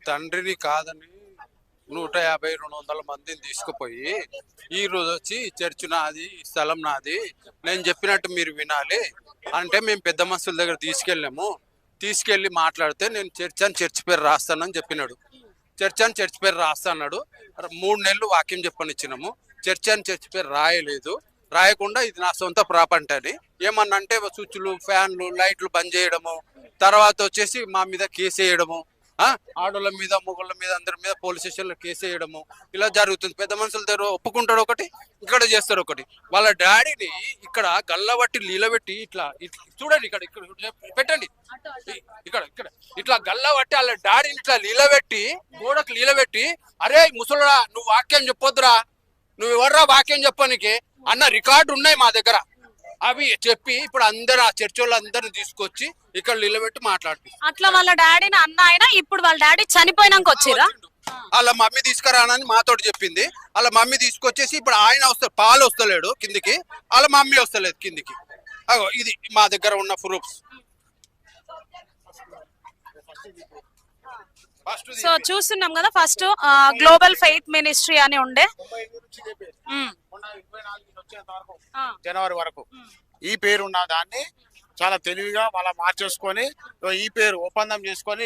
తండ్రిని కాదని 150-200 మందిని తీసుకుపోయి ఈ రోజు వచ్చి చర్చ్ నాది, స్థలం నాది, నేను చెప్పినట్టు మీరు వినాలి అంటే మేము పెద్ద మనుషుల దగ్గర తీసుకెళ్ళి మాట్లాడితే నేను చర్చ్ పేరు రాస్తానని చెప్పినాడు. చర్చ్ పేరు రాస్తా అన్నాడు. 3 నెలలు వాక్యం చెప్పనిచ్చినాము. చర్చ్ పేరు రాయలేదు. రాయకుండా ఇది నా సొంత ప్రాపర్టీ అని ఏమన్నంటే స్విచ్లు, ఫ్యాన్లు, లైట్లు బంద్ చేయడము, తర్వాత వచ్చేసి మా మీద కేసు వేయడము, ఆడోళ్ళ మీద, మొగోళ్ళ మీద, అందరి మీద పోలీస్ స్టేషన్లో కేసు వేయడము ఇలా జరుగుతుంది. పెద్ద మనుషుల దగ్గర ఒప్పుకుంటాడు ఒకటి, ఇక్కడ చేస్తారు ఒకటి. వాళ్ళ డాడీని ఇక్కడ గల్లబట్టి లీలబెట్టి ఇట్లా చూడండి, ఇక్కడ ఇక్కడ పెట్టండి, ఇక్కడ ఇక్కడ ఇట్లా గల్లబట్టి వాళ్ళ డాడీని ఇట్లా లీలబెట్టి, గోడకు లీలబెట్టి, అరే ముసలుడా నువ్వు వాక్యం చెప్పొద్దురా, నువ్వు ఎవర్రా వాక్యం చెప్పనికి అన్న రికార్డు ఉన్నాయి మా దగ్గర. అవి చెప్పి ఇప్పుడు అందరు ఆ చర్చ్ వాళ్ళందరిని తీసుకొచ్చి ఇక్కడ నిలబెట్టి మాట్లాడుతుంది. అట్లా వాళ్ళ డాడీని అన్న ఆయన ఇప్పుడు వాళ్ళ డాడీ చనిపోయినాక వచ్చిరా? వాళ్ళ మమ్మీ తీసుకురానని మాతోటి చెప్పింది. వాళ్ళ మమ్మీ తీసుకొచ్చేసి ఇప్పుడు ఆయన పాలు వస్తలేడు కిందికి, వాళ్ళ మమ్మీ వస్తలేదు కిందికి. అగో ఇది మా దగ్గర ఉన్న ప్రూఫ్స్. సో చూస్తున్నాం కదా, ఫస్ట్ గ్లోబల్ ఫెయిత్ మినిస్ట్రీ అని ఉండే జనవరి వరకు ఈ పేరు ఉన్న దాన్ని చాలా తెలివిగా మళ్ళీ మార్చేసుకొని ఈ పేరు ఒప్పందం చేసుకొని